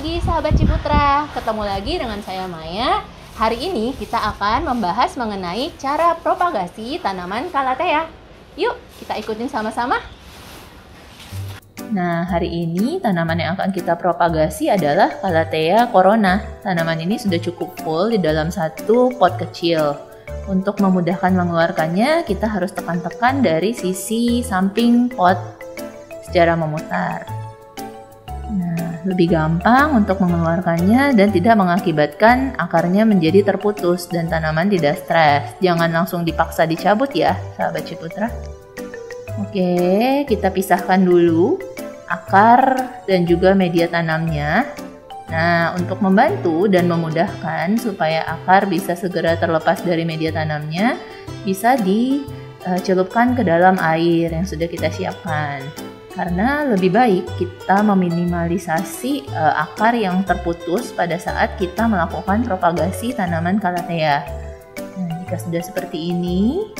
pagi sahabat Ciputra, ketemu lagi dengan saya Maya. Hari ini kita akan membahas mengenai cara propagasi tanaman Calathea. Yuk kita ikutin sama-sama. Nah, hari ini tanaman yang akan kita propagasi adalah Calathea corona. Tanaman ini sudah cukup full di dalam satu pot kecil. Untuk memudahkan mengeluarkannya, kita harus tekan-tekan dari sisi samping pot secara memutar. Nah, lebih gampang untuk mengeluarkannya dan tidak mengakibatkan akarnya menjadi terputus dan tanaman tidak stres. Jangan langsung dipaksa dicabut ya, sahabat Ciputra. Oke, kita pisahkan dulu akar dan juga media tanamnya. Nah, untuk membantu dan memudahkan supaya akar bisa segera terlepas dari media tanamnya, bisa dicelupkan ke dalam air yang sudah kita siapkan. Karena lebih baik kita meminimalisasi akar yang terputus pada saat kita melakukan propagasi tanaman Calathea. Nah, jika sudah seperti ini,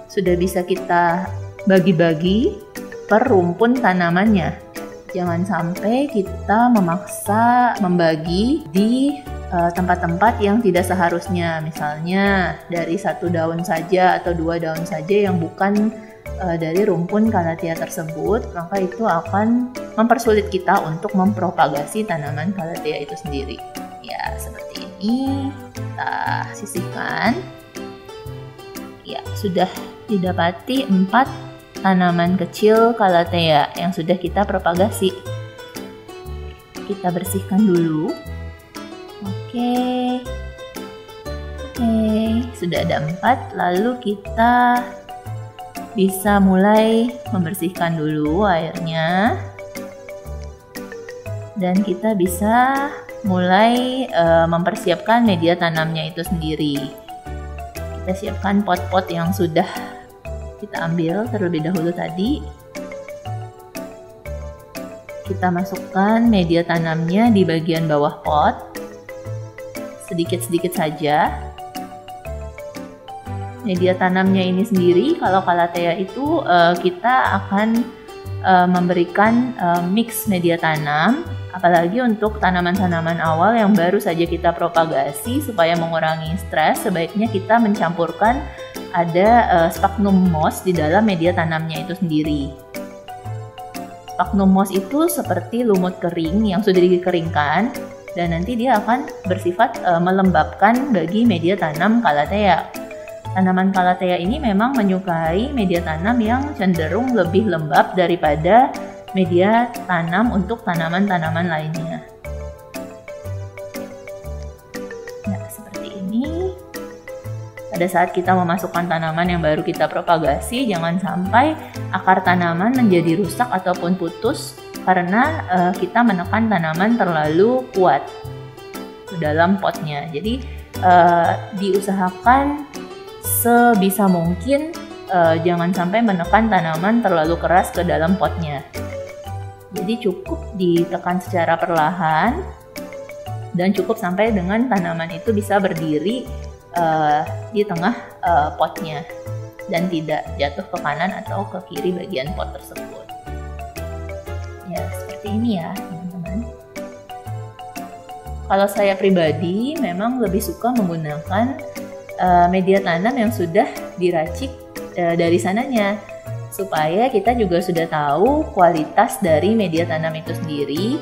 sudah bisa kita bagi-bagi per rumpun tanamannya. Jangan sampai kita memaksa membagi di tempat-tempat yang tidak seharusnya. Misalnya dari satu daun saja atau dua daun saja yang bukan dari rumpun Calathea tersebut, maka itu akan mempersulit kita untuk mempropagasi tanaman Calathea itu sendiri. Ya, seperti ini. Kita sisihkan. Ya, sudah didapati 4 tanaman kecil Calathea yang sudah kita propagasi. Kita bersihkan dulu. Oke, sudah ada 4. Lalu kita bisa mulai membersihkan dulu airnya. Dan kita bisa mulai mempersiapkan media tanamnya itu sendiri. Kita siapkan pot-pot yang sudah kita ambil terlebih dahulu tadi. Kita masukkan media tanamnya di bagian bawah pot. Sedikit-sedikit saja. Media tanamnya ini sendiri, kalau Calathea itu kita akan memberikan mix media tanam, apalagi untuk tanaman-tanaman awal yang baru saja kita propagasi. Supaya mengurangi stres, sebaiknya kita mencampurkan ada sphagnum moss di dalam media tanamnya itu sendiri. Sphagnum moss itu seperti lumut kering yang sudah dikeringkan, dan nanti dia akan bersifat melembabkan bagi media tanam Calathea. Tanaman Calathea ini memang menyukai media tanam yang cenderung lebih lembab daripada media tanam untuk tanaman-tanaman lainnya. Nah, seperti ini. Pada saat kita memasukkan tanaman yang baru kita propagasi, jangan sampai akar tanaman menjadi rusak ataupun putus karena kita menekan tanaman terlalu kuat ke dalam potnya. Jadi diusahakan sebisa mungkin jangan sampai menekan tanaman terlalu keras ke dalam potnya. Jadi cukup ditekan secara perlahan dan cukup sampai dengan tanaman itu bisa berdiri di tengah potnya dan tidak jatuh ke kanan atau ke kiri bagian pot tersebut. Ya, seperti ini ya teman-teman. Kalau saya pribadi memang lebih suka menggunakan media tanam yang sudah diracik dari sananya, supaya kita juga sudah tahu kualitas dari media tanam itu sendiri,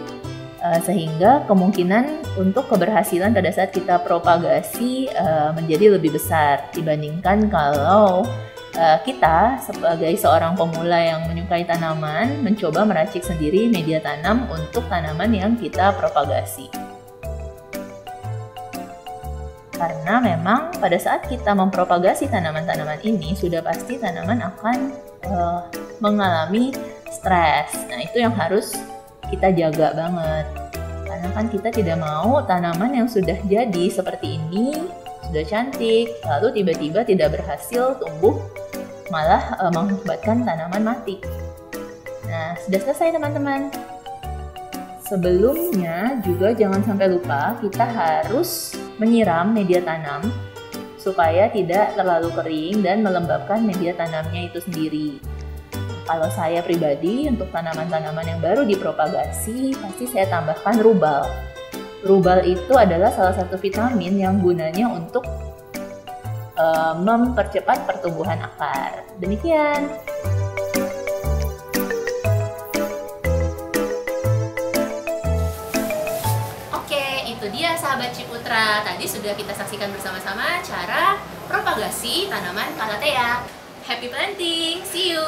sehingga kemungkinan untuk keberhasilan pada saat kita propagasi menjadi lebih besar dibandingkan kalau kita sebagai seorang pemula yang menyukai tanaman mencoba meracik sendiri media tanam untuk tanaman yang kita propagasi. Karena memang pada saat kita mempropagasi tanaman-tanaman ini, sudah pasti tanaman akan mengalami stres. Nah, itu yang harus kita jaga banget. Karena kan kita tidak mau tanaman yang sudah jadi seperti ini, sudah cantik, lalu tiba-tiba tidak berhasil tumbuh, malah mengakibatkan tanaman mati. Nah, sudah selesai teman-teman. Sebelumnya juga jangan sampai lupa kita harus menyiram media tanam supaya tidak terlalu kering dan melembabkan media tanamnya itu sendiri. Kalau saya pribadi, untuk tanaman-tanaman yang baru dipropagasi, pasti saya tambahkan rubal. Rubal itu adalah salah satu vitamin yang gunanya untuk mempercepat pertumbuhan akar. Demikian. Oke, itu dia sahabat Ciputra. Tadi sudah kita saksikan bersama-sama cara propagasi tanaman Calathea. Happy planting, see you!